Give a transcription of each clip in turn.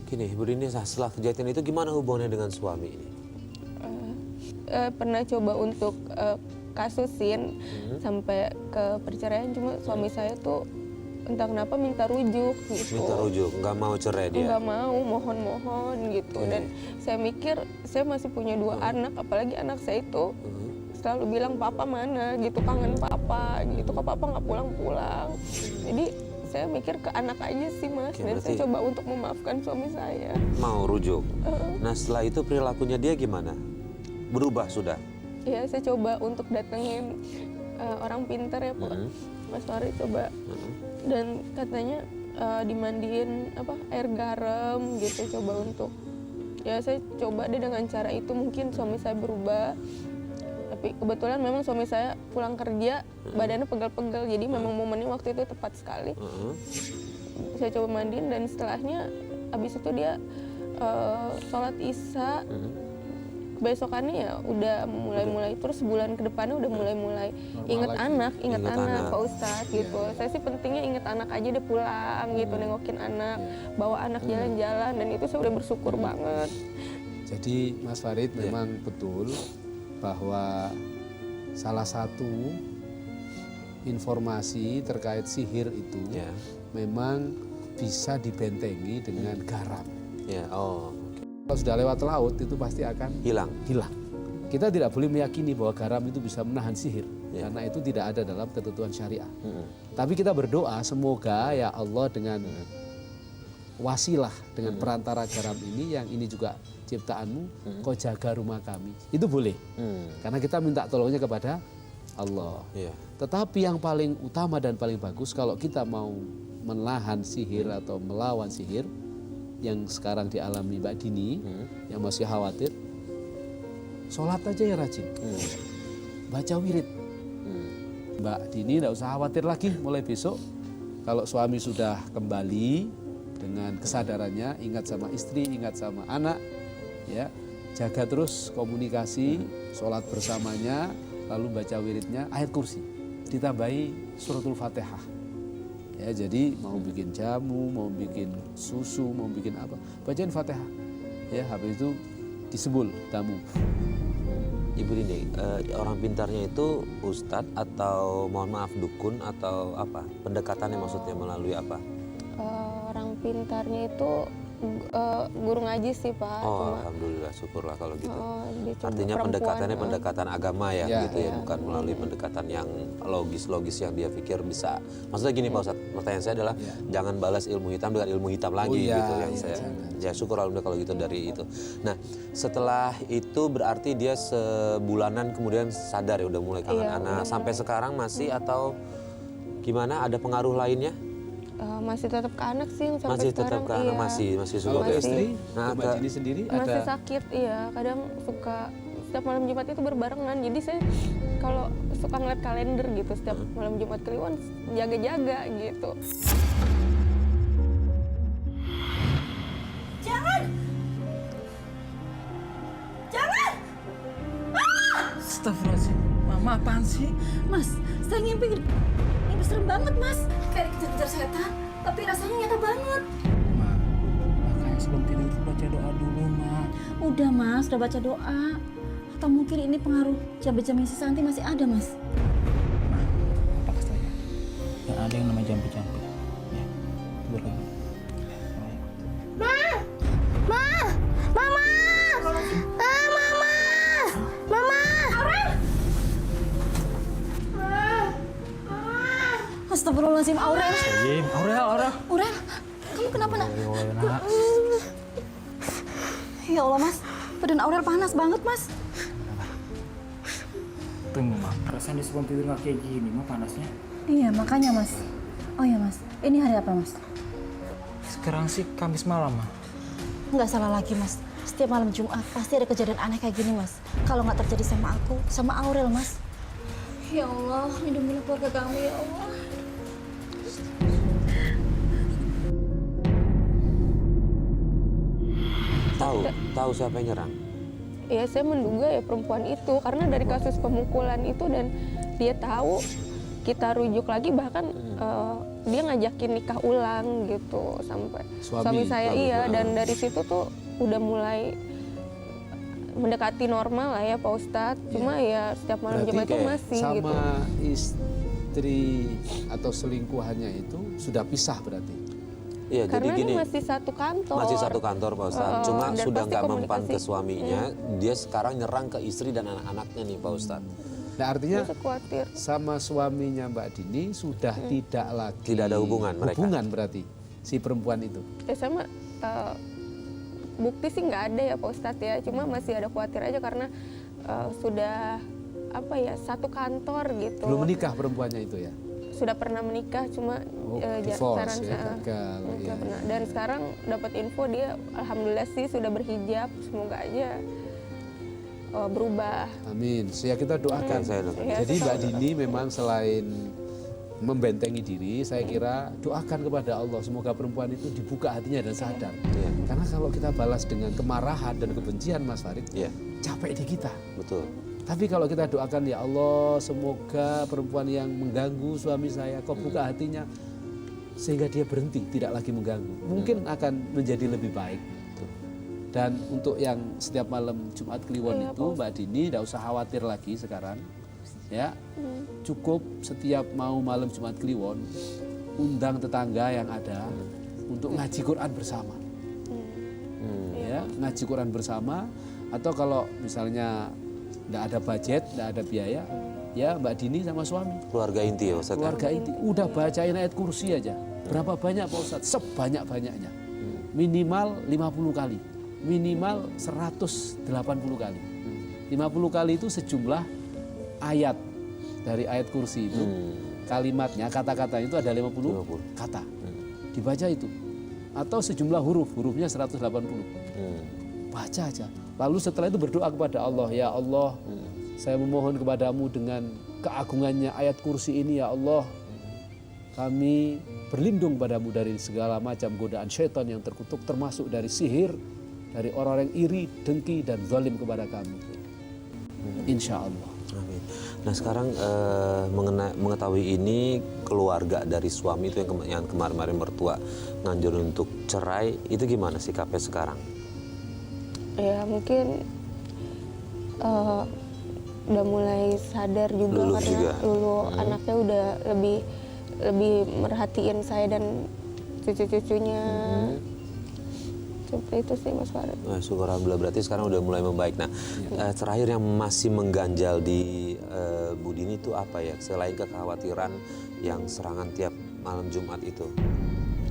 Gini, Bu Dini, setelah kejadian itu gimana hubungannya dengan suami ini? Pernah coba untuk kasusin sampai ke perceraian, cuma suami saya tuh entah kenapa minta rujuk gitu. Minta rujuk, nggak mau cerai dia? Nggak mau, mohon-mohon gitu. Dan saya mikir saya masih punya 2 anak, apalagi anak saya itu selalu bilang papa mana gitu, kangen papa gitu, kok papa nggak pulang-pulang. Jadi saya mikir ke anak aja sih Mas. Oke, dan berarti saya coba untuk memaafkan suami saya. Mau rujuk. Nah setelah itu perilakunya dia gimana? Berubah sudah? Ya saya coba untuk datengin orang pintar ya Pak, Mas Fahri coba. Dan katanya dimandiin air garam gitu, coba untuk, ya saya coba deh dengan cara itu mungkin suami saya berubah. Tapi kebetulan memang suami saya pulang kerja badannya pegal-pegal, jadi memang momennya waktu itu tepat sekali. Saya coba mandiin dan setelahnya abis itu dia sholat isya. Besokannya ya udah mulai terus sebulan ke depannya udah mulai inget anak Pak Ustadz gitu. Saya sih pentingnya inget anak aja deh, pulang gitu, nengokin anak, bawa anak jalan-jalan, dan itu saya udah bersyukur banget. Jadi Mas Farid memang betul bahwa salah satu informasi terkait sihir itu memang bisa dibentengi dengan garam. Kalau sudah lewat laut itu pasti akan hilang. Kita tidak boleh meyakini bahwa garam itu bisa menahan sihir, karena itu tidak ada dalam ketentuan syariah. Tapi kita berdoa semoga ya Allah dengan wasilah, dengan perantara garam ini, yang ini juga ciptaanmu, kau jaga rumah kami. Itu boleh, karena kita minta tolongnya kepada Allah. Tetapi yang paling utama dan paling bagus kalau kita mau menahan sihir atau melawan sihir, yang sekarang dialami Mbak Dini, yang masih khawatir, sholat aja ya rajin, baca wirid. Mbak Dini tidak usah khawatir lagi, mulai besok kalau suami sudah kembali dengan kesadarannya, ingat sama istri, ingat sama anak, ya jaga terus komunikasi, sholat bersamanya, lalu baca wiridnya, ayat kursi, ditambahi suratul Fatihah. Ya, jadi mau bikin jamu, mau bikin susu, mau bikin apa, bacain Fatihah. Ya, habis itu disebul tamu. Ibu Dini, orang pintarnya itu ustadz atau mohon maaf dukun atau apa? Pendekatannya maksudnya melalui apa? Orang pintarnya itu guru ngaji sih Pak. Alhamdulillah, syukurlah kalau gitu. Artinya perempuan, pendekatannya pendekatan agama ya, gitu ya, bukan melalui pendekatan yang logis-logis yang dia pikir bisa. Maksudnya gini Pak Ustadz, pertanyaan saya adalah jangan balas ilmu hitam dengan ilmu hitam lagi gitu yang saya. Ya syukur alhamdulillah kalau gitu dari itu. Nah setelah itu berarti dia sebulanan kemudian sadar ya, udah mulai kangen anak. Sampai sekarang masih atau gimana? Ada pengaruh lainnya? Masih tetap ke anak sih sampai masih sekarang. tetap ke anak, masih suka ke istri. Nah, Mbak Dini sendiri masih sakit, iya. Kadang suka setiap malam Jumat itu berbarengan. Jadi saya kalau suka ngeliat kalender gitu, setiap malam Jumat Kliwon jaga-jaga gitu. Jangan! Astagfirullahaladzim, Mama apaan sih? Mas, saya ngimpi serem banget Mas. Kayak dikejar-kejar setan, tapi rasanya nyata banget. Ma, makanya sebelum tidur baca doa dulu, Ma. Udah Mas, udah baca doa. Atau mungkin ini pengaruh jampi-jampi si Santi masih ada Mas. Ma, apa ke saya? Gak ada yang namanya jampi-jampi. Ya, tidur lagi. Astagfirullahaladzim, Aurel. Aurel. Kamu kenapa nak? Ya Allah Mas, badan Aurel panas banget Mas. Tunggu, Ma. Perasaan di sebelum tidur gak kayak gini, Ma, panasnya. Iya, makanya Mas. Oh iya Mas, ini hari apa Mas? Sekarang sih Kamis malam, Ma. Nggak salah lagi Mas. Setiap malam Jumat pasti ada kejadian aneh kayak gini Mas. Kalau nggak terjadi sama aku, sama Aurel Mas. Ya Allah, lindungilah keluarga kami ya Allah. Tahu siapa yang nyerang? Ya saya menduga ya perempuan itu, karena dari kasus pemukulan itu, dan dia tahu kita rujuk lagi bahkan dia ngajakin nikah ulang gitu sampai suami saya dan dari situ tuh udah mulai mendekati normal lah ya Pak Ustadz. Cuma ya setiap malam Jumat itu masih sama gitu. Istri atau selingkuhannya itu sudah pisah berarti. Iya, Karena jadi gini, ini masih satu kantor. Masih satu kantor Pak Ustadz. Cuma dan sudah pasti nggak mempan komunikasi. ke suaminya, dia sekarang nyerang ke istri dan anak-anaknya nih Pak Ustadz. Nah artinya Saya khawatir. sama suaminya Mbak Dini sudah tidak lagi Tidak ada hubungan mereka. Hubungan berarti si perempuan itu. Ya sama bukti sih nggak ada ya Pak Ustadz ya. Cuma masih ada khawatir aja karena sudah apa ya satu kantor gitu. Belum menikah perempuannya itu ya? Sudah pernah menikah cuma divorce ya, gagal. nggak pernah. Dari sekarang dapat info dia alhamdulillah sih sudah berhijab. Semoga aja berubah. Amin. Ya kita doakan. Ya, Jadi Mbak Dini memang selain membentengi diri, saya kira doakan kepada Allah semoga perempuan itu dibuka hatinya dan sadar. Iya. Karena kalau kita balas dengan kemarahan dan kebencian Mas Farid, Iya. capek di kita. Betul. Tapi kalau kita doakan ya Allah semoga perempuan yang mengganggu suami saya kau buka hatinya sehingga dia berhenti tidak lagi mengganggu. Mungkin akan menjadi lebih baik. Dan untuk yang setiap malam Jumat Kliwon itu Mbak Dini tidak usah khawatir lagi sekarang. Ya. Cukup setiap mau malam Jumat Kliwon undang tetangga yang ada untuk ngaji Quran bersama. Ya, ngaji Quran bersama atau kalau misalnya tidak ada budget, tidak ada biaya, ya Mbak Dini sama suami. Keluarga inti ya Ustadz. Keluarga inti. Udah bacain ayat kursi aja. Berapa banyak Pak Ustadz? Sebanyak-banyaknya. Minimal 50 kali. Minimal 180 kali. 50 kali itu sejumlah ayat dari ayat kursi itu. Kalimatnya, kata-kata itu ada 50 kata. Dibaca itu. Atau sejumlah hurufnya 180. Baca aja. Lalu setelah itu berdoa kepada Allah, ya Allah, saya memohon kepadamu dengan keagungannya ayat kursi ini ya Allah. Kami berlindung padamu dari segala macam godaan syaitan yang terkutuk termasuk dari sihir, dari orang-orang yang iri, dengki dan zalim kepada kami. Insya Allah. Amin. Nah sekarang mengetahui ini keluarga dari suami itu yang kemarin-kemarin mertua nganjurin untuk cerai, itu gimana sikapnya sekarang? Ya mungkin udah mulai sadar juga Luluh karena juga. Lulu anaknya udah lebih merhatiin saya dan cucu-cucunya. Seperti itu sih Mas Farid. Nah, syukur alhamdulillah berarti sekarang udah mulai membaik. Nah terakhir yang masih mengganjal di Bu Dini itu apa ya selain kekhawatiran yang serangan tiap malam Jumat itu?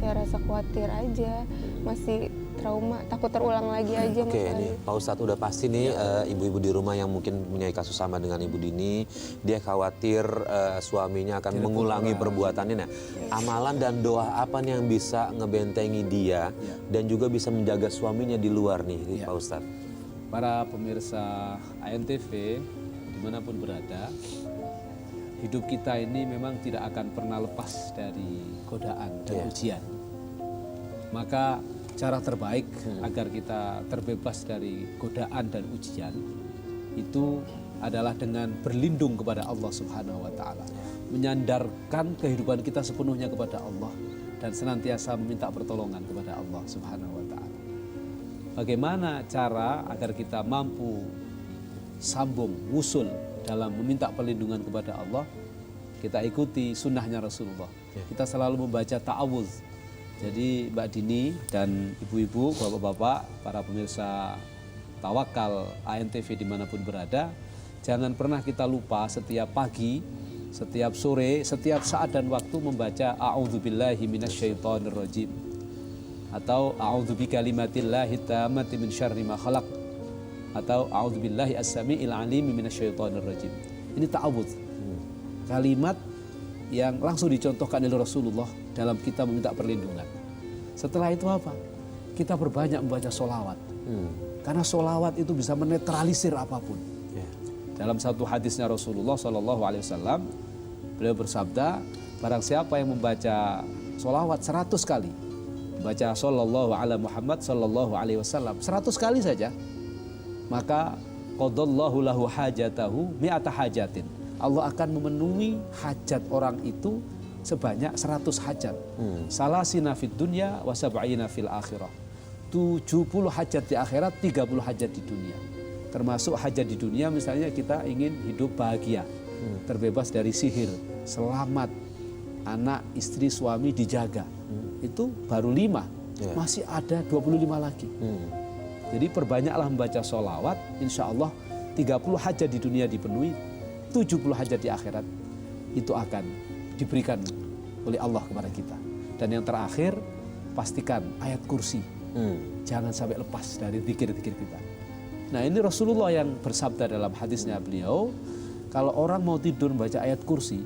Ya rasa khawatir aja, masih trauma, takut terulang lagi aja Mas Oke, Farid. ini Pak Ustadz udah pasti nih ibu-ibu di rumah yang mungkin punya kasus sama dengan Ibu Dini, dia khawatir suaminya akan mengulangi perbuatannya. Nah, amalan dan doa apa nih yang bisa ngebentengi dia dan juga bisa menjaga suaminya di luar nih, Pak Ustadz? Para pemirsa ANTV dimanapun berada, hidup kita ini memang tidak akan pernah lepas dari godaan dan ujian. Maka cara terbaik agar kita terbebas dari godaan dan ujian itu adalah dengan berlindung kepada Allah Subhanahu wa taala. Menyandarkan kehidupan kita sepenuhnya kepada Allah dan senantiasa meminta pertolongan kepada Allah Subhanahu wa taala. Bagaimana cara agar kita mampu sambung wusul dalam meminta perlindungan kepada Allah? Kita ikuti sunnahnya Rasulullah. Kita selalu membaca ta'awudz. Jadi Mbak Dini dan ibu-ibu, bapak-bapak, para pemirsa Tawakal ANTV dimanapun berada, jangan pernah kita lupa setiap pagi, setiap sore, setiap saat dan waktu membaca a'udzubillahi minasyaitonirrajim atau a'udzubikalimatillahi tammati min syarri ma khalaq atau a'udzubillahi as-sami'il alimi minasyaitonirrajim. Ini ta'awudz. Kalimat yang langsung dicontohkan oleh Rasulullah dalam kita meminta perlindungan. Setelah itu apa? Kita berbanyak membaca sholawat. Karena sholawat itu bisa menetralisir apapun. Dalam satu hadisnya Rasulullah SAW, beliau bersabda, barang siapa yang membaca sholawat 100 kali, baca sallallahu ala Muhammad sallallahu alaihi wasallam 100 kali saja, maka qadallahu lahu hajatahu mi'ata hajatin. Allah akan memenuhi hajat orang itu sebanyak 100 hajat. Salasina fid dunya wa sab'ina fil akhirah. 70 hajat di akhirat, 30 hajat di dunia. Termasuk hajat di dunia misalnya kita ingin hidup bahagia, terbebas dari sihir, selamat, anak, istri, suami dijaga. Itu baru 5, masih ada 25 lagi. Jadi perbanyaklah membaca sholawat, insya Allah 30 hajat di dunia dipenuhi, 70 hajat di akhirat itu akan diberikan oleh Allah kepada kita. Dan yang terakhir, pastikan ayat kursi. Jangan sampai lepas dari zikir-zikir kita. Nah, ini Rasulullah yang bersabda dalam hadisnya beliau, kalau orang mau tidur membaca ayat kursi,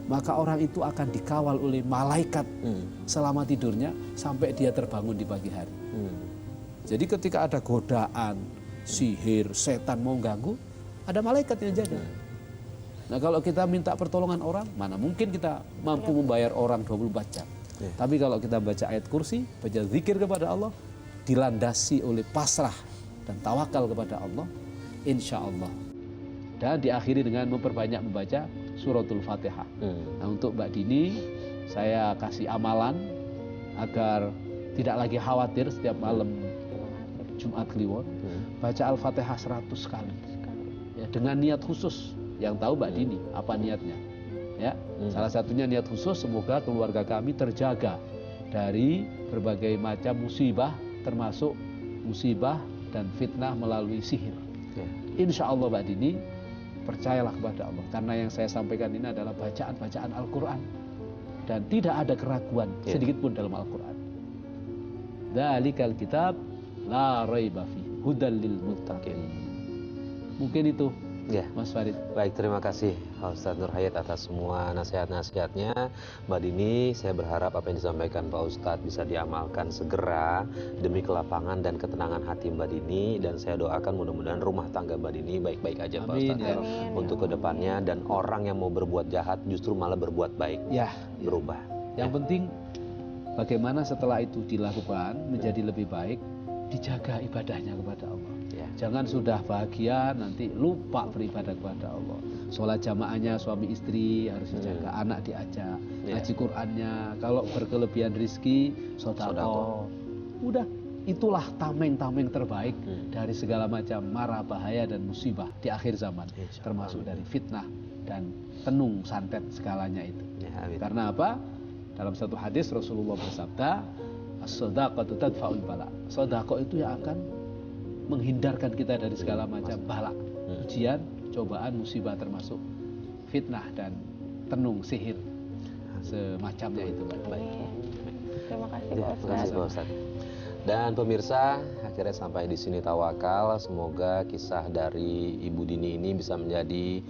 maka orang itu akan dikawal oleh malaikat selama tidurnya sampai dia terbangun di pagi hari. Jadi ketika ada godaan, sihir, setan mau ganggu, ada malaikat yang jaga. Nah, kalau kita minta pertolongan orang, mana mungkin kita mampu membayar orang 24 jam. Tapi kalau kita baca ayat kursi, baca zikir kepada Allah, dilandasi oleh pasrah dan tawakal kepada Allah, insya Allah. Dan diakhiri dengan memperbanyak membaca suratul Fatihah. Nah, untuk Mbak Dini, saya kasih amalan agar tidak lagi khawatir setiap malam Jumat Kliwon, baca Al-Fatihah 100 kali. Ya, dengan niat khusus, yang tahu Mbak Dini apa niatnya. Ya, salah satunya niat khusus, semoga keluarga kami terjaga dari berbagai macam musibah, termasuk musibah dan fitnah melalui sihir. Insya Allah Mbak Dini, percayalah kepada Allah, karena yang saya sampaikan ini adalah bacaan-bacaan Al-Quran dan tidak ada keraguan sedikit pun dalam Al-Quran. Dzalikal kitab la raiba fi hudal lil muttaqin. Mungkin itu Mas Farid. Baik, terima kasih Ustadz Nur Hayat atas semua nasihat-nasihatnya. Mbak Dini, saya berharap apa yang disampaikan Pak Ustadz bisa diamalkan segera demi kelapangan dan ketenangan hati Mbak Dini. Dan saya doakan mudah-mudahan rumah tangga Mbak Dini baik-baik aja, Pak Ustadz. Untuk kedepannya, dan orang yang mau berbuat jahat justru malah berbuat baik, berubah. Yang penting bagaimana setelah itu dilakukan menjadi lebih baik, dijaga ibadahnya kepada Allah. Jangan sudah bahagia nanti lupa beribadah kepada Allah. Sholat jamaahnya suami istri harus dijaga, anak diajak, ngaji Qur'annya. Kalau berkelebihan rizki, sedekah. Udah, itulah tameng-tameng terbaik dari segala macam mara bahaya dan musibah di akhir zaman, termasuk dari fitnah dan tenung santet segalanya itu. Karena apa? Dalam satu hadis Rasulullah bersabda, as-shadaqatu tadfa'ul bala. Sedekah itu yang akan menghindarkan kita dari segala macam bala, ujian, cobaan, musibah, termasuk fitnah dan tenung sihir semacamnya itu. Baik. Terima kasih Pak Ustadz. Dan pemirsa, akhirnya sampai di sini tawakal. Semoga kisah dari Ibu Dini ini bisa menjadi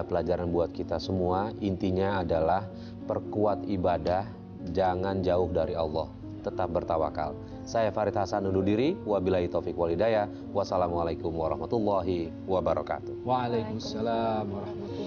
pelajaran buat kita semua. Intinya adalah perkuat ibadah, jangan jauh dari Allah, tetap bertawakal. Saya Farid Hasan undur diri. Wabillahi taufik wal hidayah. Wassalamualaikum warahmatullahi wabarakatuh. Waalaikumsalam warahmatullahi wabarakatuh.